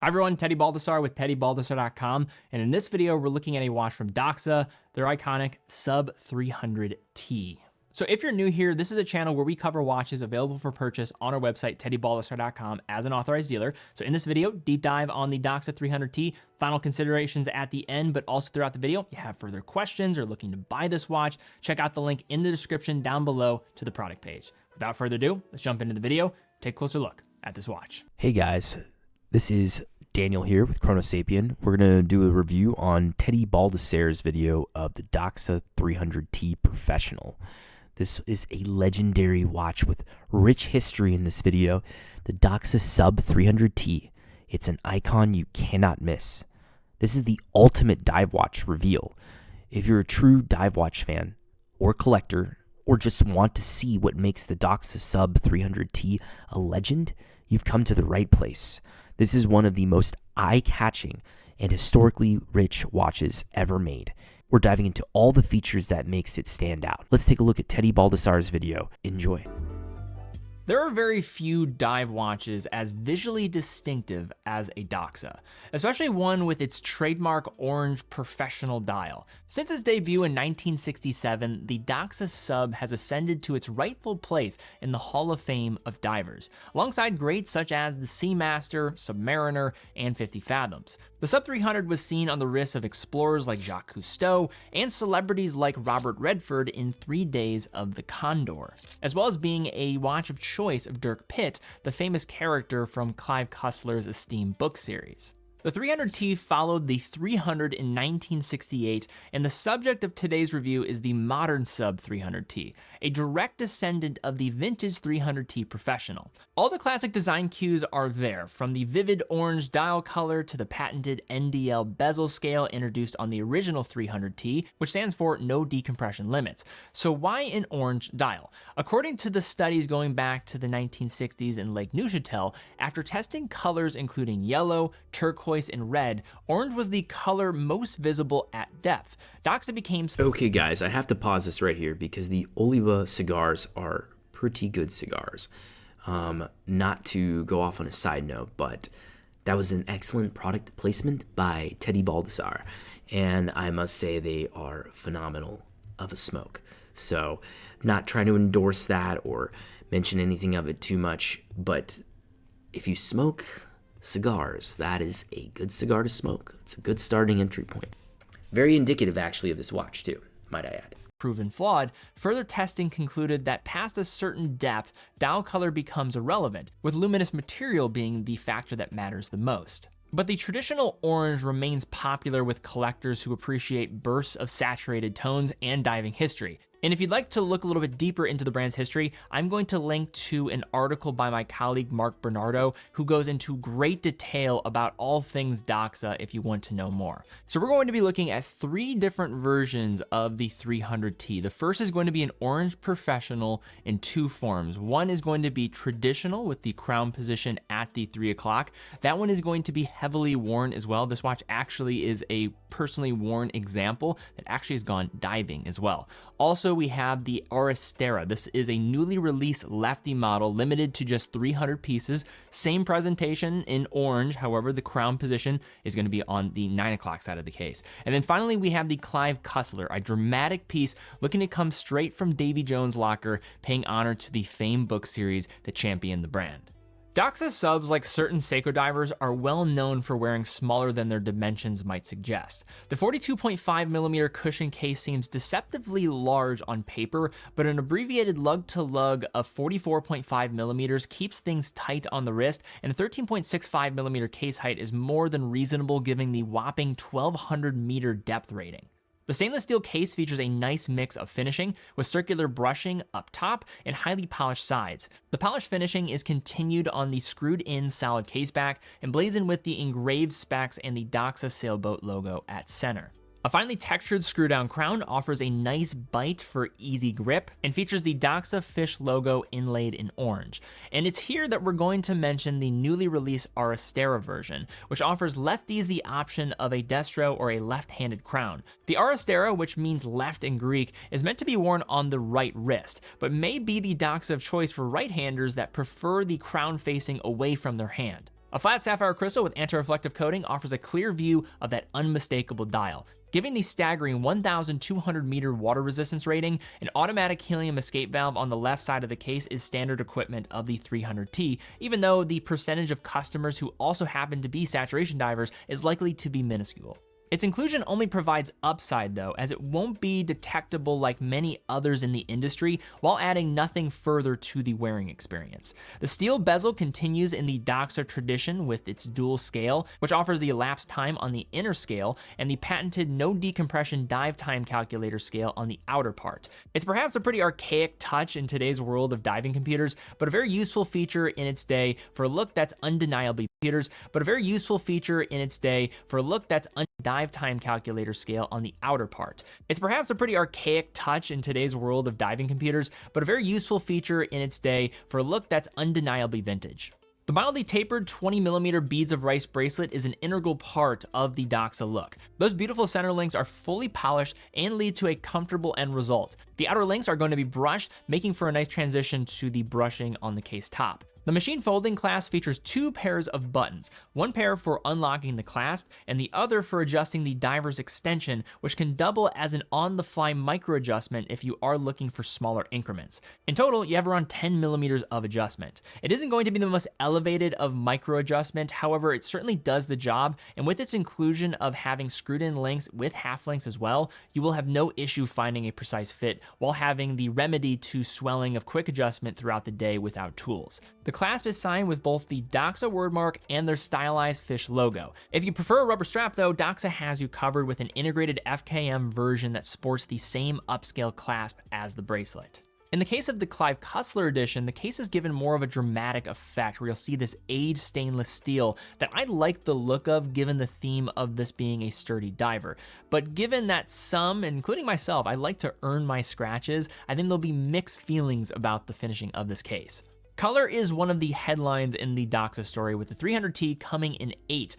Hi everyone, Teddy Baldessar with teddybaldessar.com, and in this video we're looking at a watch from Doxa, their iconic Sub 300T. So if you're new here, this is a channel where we cover watches available for purchase on our website, teddybaldessar.com, as an authorized dealer. So in this video, deep dive on the Doxa 300T, final considerations at the end, but also throughout the video, you have further questions or looking to buy this watch, check out the link in the description down below to the product page. Without further ado, let's jump into the video, take a closer look at this watch. Hey guys, this is Daniel here with Chronosapien. We're going to do a review on Teddy Baldessar's video of the Doxa 300T Professional. This is a legendary watch with rich history in this video. The Doxa Sub 300T. It's an icon you cannot miss. This is the ultimate dive watch reveal. If you're a true dive watch fan or collector or just want to see what makes the Doxa Sub 300T a legend, you've come to the right place. This is one of the most eye-catching and historically rich watches ever made. We're diving into all the features that makes it stand out. Let's take a look at Teddy Baldessar's video. Enjoy. There are very few dive watches as visually distinctive as a Doxa, especially one with its trademark orange professional dial. Since its debut in 1967, the Doxa Sub has ascended to its rightful place in the Hall of Fame of divers, alongside greats such as the Seamaster, Submariner, and 50 Fathoms. The Sub 300 was seen on the wrists of explorers like Jacques Cousteau and celebrities like Robert Redford in 3 days of the Condor, as well as being a watch of choice of Dirk Pitt, the famous character from Clive Cussler's esteemed book series. The 300T followed the 300 in 1968, and the subject of today's review is the modern Sub 300T, a direct descendant of the vintage 300T Professional. All the classic design cues are there, from the vivid orange dial color to the patented NDL bezel scale introduced on the original 300T, which stands for no decompression limits. So why an orange dial? According to the studies going back to the 1960s in Lake Neuchatel, after testing colors including yellow, turquoise, and red, orange was the color most visible at depth. Doxa became... Okay guys, I have to pause this right here because the Oliva cigars are pretty good cigars. Not to go off on a side note, but that was an excellent product placement by Teddy Baldessar, and I must say they are phenomenal of a smoke. So, not trying to endorse that or mention anything of it too much, but if you smoke cigars, that is a good cigar to smoke. It's a good starting entry point. Very indicative actually of this watch too, might I add. Proven flawed, further testing concluded that past a certain depth, dial color becomes irrelevant, with luminous material being the factor that matters the most. But the traditional orange remains popular with collectors who appreciate bursts of saturated tones and diving history. And if you'd like to look a little bit deeper into the brand's history, I'm going to link to an article by my colleague Mark Bernardo, who goes into great detail about all things Doxa if you want to know more. So we're going to be looking at 3 different versions of the 300T. The first is going to be an orange professional in 2 forms. One is going to be traditional with the crown position at the 3 o'clock. That one is going to be heavily worn as well. This watch actually is a personally worn example that actually has gone diving as well. Also, we have the Arsta. This is a newly released lefty model, limited to just 300 pieces. Same presentation in orange, however, the crown position is going to be on the 9 o'clock side of the case. And then finally, we have the Clive Cussler, a dramatic piece looking to come straight from Davy Jones' locker, paying honor to the famed book series that championed the brand. Doxa Subs, like certain Seiko divers, are well known for wearing smaller than their dimensions might suggest. The 42.5mm cushion case seems deceptively large on paper, but an abbreviated lug-to-lug of 44.5mm keeps things tight on the wrist, and a 13.65mm case height is more than reasonable given the whopping 1200-meter depth rating. The stainless steel case features a nice mix of finishing with circular brushing up top and highly polished sides. The polished finishing is continued on the screwed-in solid case back, emblazoned with the engraved specs and the Doxa sailboat logo at center. A finely textured screw-down crown offers a nice bite for easy grip and features the Doxa fish logo inlaid in orange. And it's here that we're going to mention the newly released Arsta version, which offers lefties the option of a destro or a left-handed crown. The Arsta, which means left in Greek, is meant to be worn on the right wrist, but may be the Doxa of choice for right-handers that prefer the crown facing away from their hand. A flat sapphire crystal with anti-reflective coating offers a clear view of that unmistakable dial, giving the staggering 1,200 meter water resistance rating. An automatic helium escape valve on the left side of the case is standard equipment of the 300T, even though the percentage of customers who also happen to be saturation divers is likely to be minuscule. Its inclusion only provides upside though, as it won't be detectable like many others in the industry, while adding nothing further to the wearing experience. The steel bezel continues in the Doxa tradition with its dual scale, which offers the elapsed time on the inner scale and the patented no decompression dive time calculator scale on the outer part. It's perhaps a pretty archaic touch in today's world of diving computers, but a very useful feature in its day for a look that's undeniably dive time calculator scale on the outer part. It's perhaps a pretty archaic touch in today's world of diving computers, but a very useful feature in its day for a look that's undeniably vintage. The mildly tapered 20mm beads of rice bracelet is an integral part of the Doxa look. Those beautiful center links are fully polished and lead to a comfortable end result. The outer links are going to be brushed, making for a nice transition to the brushing on the case top. The machine folding clasp features two pairs of buttons, one pair for unlocking the clasp and the other for adjusting the diver's extension, which can double as an on-the-fly micro adjustment if you are looking for smaller increments. In total, you have around 10mm of adjustment. It isn't going to be the most elevated of micro adjustment, however, it certainly does the job, and with its inclusion of having screwed-in links with half links as well, you will have no issue finding a precise fit while having the remedy to swelling of quick adjustment throughout the day without tools. The clasp is signed with both the Doxa wordmark and their stylized fish logo. If you prefer a rubber strap though, Doxa has you covered with an integrated FKM version that sports the same upscale clasp as the bracelet. In the case of the Clive Cussler edition, the case is given more of a dramatic effect where you'll see this aged stainless steel that I like the look of given the theme of this being a sturdy diver. But given that some, including myself, I like to earn my scratches, I think there'll be mixed feelings about the finishing of this case. Color is one of the headlines in the Doxa story, with the 300T coming in 8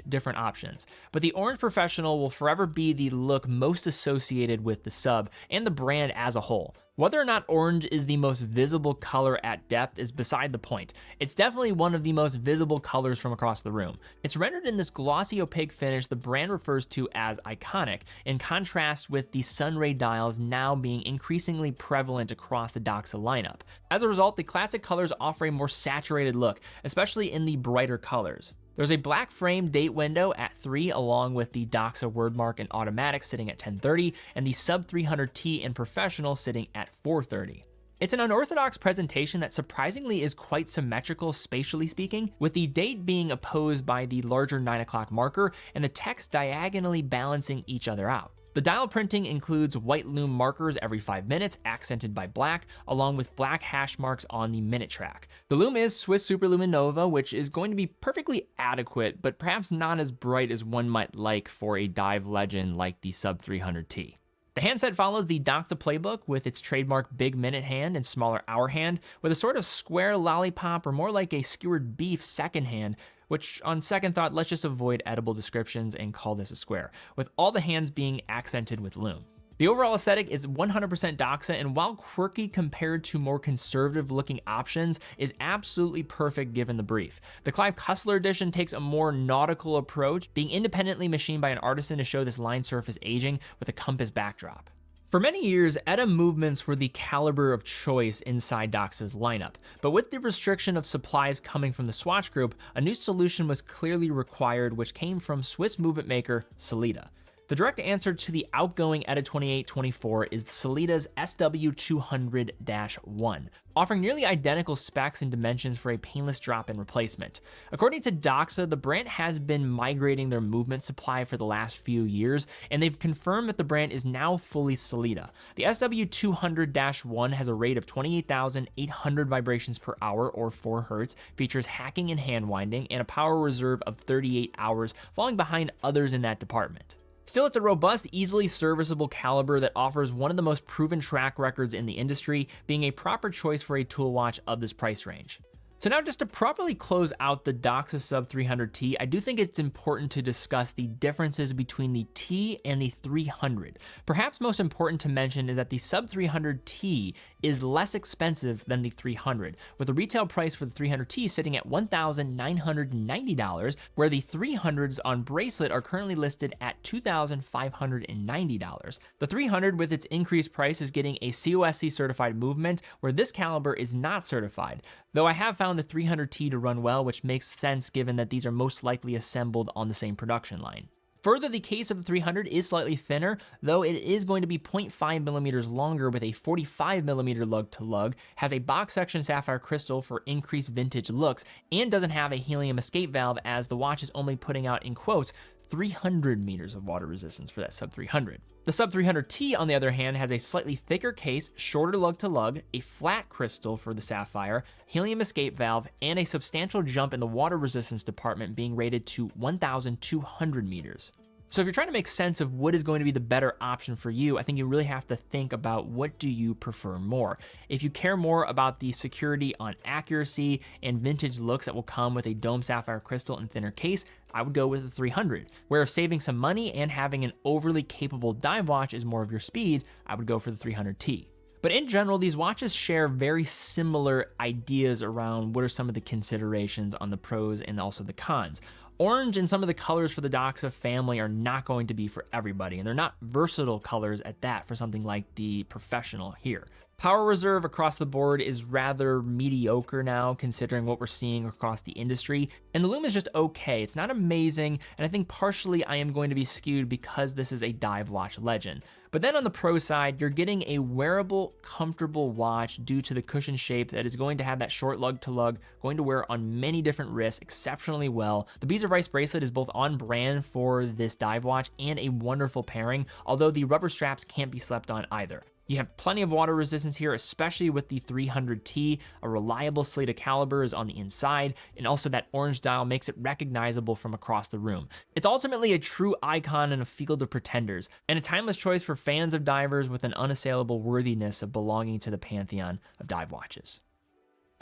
different options. But the Orange Professional will forever be the look most associated with the sub and the brand as a whole. Whether or not orange is the most visible color at depth is beside the point. It's definitely one of the most visible colors from across the room. It's rendered in this glossy opaque finish the brand refers to as iconic, in contrast with the sunray dials now being increasingly prevalent across the Doxa lineup. As a result, the classic colors offer a more saturated look, especially in the brighter colors. There's a black frame date window at 3 along with the Doxa wordmark and automatic sitting at 10:30 and the sub 300T and professional sitting at 4:30. It's an unorthodox presentation that surprisingly is quite symmetrical spatially speaking, with the date being opposed by the larger 9 o'clock marker and the text diagonally balancing each other out. The dial printing includes white loom markers every 5 minutes, accented by black, along with black hash marks on the minute track. The loom is Swiss Superluminova, which is going to be perfectly adequate, but perhaps not as bright as one might like for a dive legend like the Sub 300T. The handset follows the Doxa playbook with its trademark big minute hand and smaller hour hand, with a sort of square lollipop or more like a skewered beef second hand, which on second thought, let's just avoid edible descriptions and call this a square, with all the hands being accented with loom. The overall aesthetic is 100% Doxa, and while quirky compared to more conservative looking options, is absolutely perfect given the brief. The Clive Cussler edition takes a more nautical approach, being independently machined by an artisan to show this line surface aging with a compass backdrop. For many years, ETA movements were the caliber of choice inside Doxa's lineup, but with the restriction of supplies coming from the Swatch Group, a new solution was clearly required, which came from Swiss movement maker Sellita. The direct answer to the outgoing ETA 2824 is Sellita's SW200-1, offering nearly identical specs and dimensions for a painless drop-in replacement. According to Doxa, the brand has been migrating their movement supply for the last few years, and they've confirmed that the brand is now fully Sellita. The SW200-1 has a rate of 28,800 vibrations per hour or 4 Hz, features hacking and hand winding, and a power reserve of 38 hours, falling behind others in that department. Still, it's a robust, easily serviceable caliber that offers one of the most proven track records in the industry, being a proper choice for a tool watch of this price range. So now just to properly close out the Doxa Sub 300T, I do think it's important to discuss the differences between the T and the 300. Perhaps most important to mention is that the Sub 300T is less expensive than the 300, with the retail price for the 300T sitting at $1,990, where the 300s on bracelet are currently listed at $2,590. The 300 with its increased price is getting a COSC certified movement, where this caliber is not certified, though I have found the 300T to run well, which makes sense given that these are most likely assembled on the same production line. Further, the case of the 300 is slightly thinner, though it is going to be 0.5 millimeters longer with a 45 millimeter lug to lug, has a box section sapphire crystal for increased vintage looks, and doesn't have a helium escape valve, as the watch is only putting out, in quotes, 300 meters of water resistance for that Sub 300. The Sub 300T, on the other hand, has a slightly thicker case, shorter lug to lug, a flat crystal for the sapphire, helium escape valve, and a substantial jump in the water resistance department, being rated to 1,200 meters. So if you're trying to make sense of what is going to be the better option for you, I think you really have to think about what do you prefer more. If you care more about the security on accuracy and vintage looks that will come with a dome sapphire crystal and thinner case, I would go with the 300. Where if saving some money and having an overly capable dive watch is more of your speed, I would go for the 300T. But in general, these watches share very similar ideas around what are some of the considerations on the pros and also the cons. Orange and some of the colors for the Doxa family are not going to be for everybody, and they're not versatile colors at that for something like the Professional here. Power reserve across the board is rather mediocre now, considering what we're seeing across the industry, and the lume is just okay. It's not amazing, and I think partially I am going to be skewed because this is a dive watch legend. But then on the pro side, you're getting a wearable, comfortable watch due to the cushion shape that is going to have that short lug to lug, going to wear on many different wrists exceptionally well. The Bees of Rice bracelet is both on brand for this dive watch and a wonderful pairing, although the rubber straps can't be slept on either. You have plenty of water resistance here, especially with the 300T. A reliable slate of caliber is on the inside, and also that orange dial makes it recognizable from across the room. It's ultimately a true icon in a field of pretenders, and a timeless choice for fans of divers with an unassailable worthiness of belonging to the pantheon of dive watches.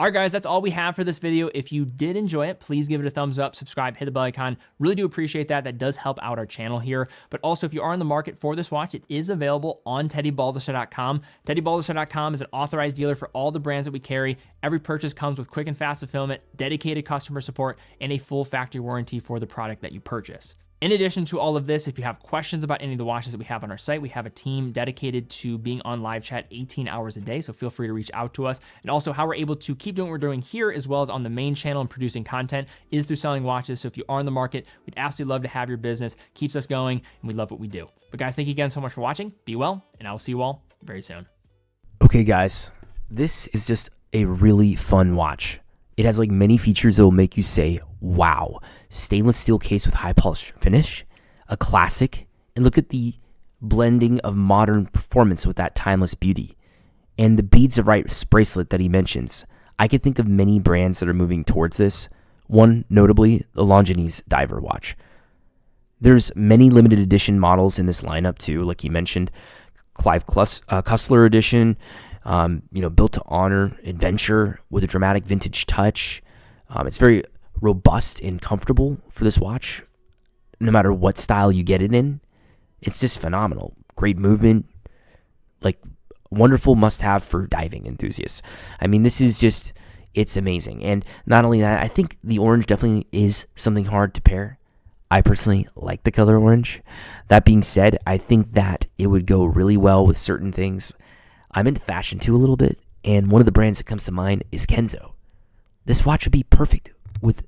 All right, guys, that's all we have for this video. If you did enjoy it, please give it a thumbs up, subscribe, hit the bell icon. Really do appreciate that. That does help out our channel here. But also, if you are in the market for this watch, it is available on TeddyBalderster.com. TeddyBalderster.com is an authorized dealer for all the brands that we carry. Every purchase comes with quick and fast fulfillment, dedicated customer support, and a full factory warranty for the product that you purchase. In addition to all of this, if you have questions about any of the watches that we have on our site, we have a team dedicated to being on live chat 18 hours a day, so feel free to reach out to us. And also how we're able to keep doing what we're doing here as well as on the main channel and producing content is through selling watches. So if you are in the market, we'd absolutely love to have your business. Keeps us going, and we love what we do. But guys, thank you again so much for watching. Be well, and I will see you all very soon. Okay, guys, this is just a really fun watch. It has like many features that will make you say, wow. Stainless steel case with high polish finish, a classic, and look at the blending of modern performance with that timeless beauty. And the Beads of Rice bracelet that he mentions. I can think of many brands that are moving towards this. One, notably, the Longinus diver watch. There's many limited edition models in this lineup too, like he mentioned, Clive Cussler edition, built to honor adventure with a dramatic vintage touch. It's very robust and comfortable for this watch, no matter what style you get it in. It's just phenomenal. Great movement, like wonderful must-have for diving enthusiasts. I mean, this is just, it's amazing. And not only that, I think the orange definitely is something hard to pair. I personally like the color orange. That being said, I think that it would go really well with certain things. I'm into fashion too a little bit, and one of the brands that comes to mind is Kenzo. This watch would be perfect with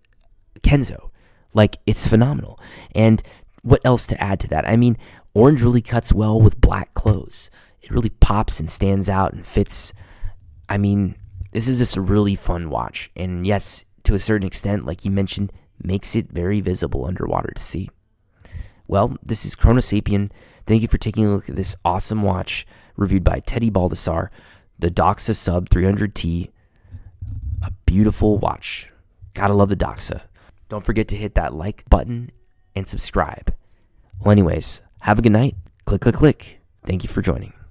Kenzo. Like, it's phenomenal. And what else to add to that? I mean, orange really cuts well with black clothes. It really pops and stands out and fits. I mean, this is just a really fun watch. And yes, to a certain extent, like you mentioned, makes it very visible underwater to see. Well, this is Chronosapien. Thank you for taking a look at this awesome watch reviewed by Teddy Baldassar, the Doxa Sub 300T. A beautiful watch. Gotta love the Doxa. Don't forget to hit that like button and subscribe. Well, anyways, have a good night. Click, click, click. Thank you for joining.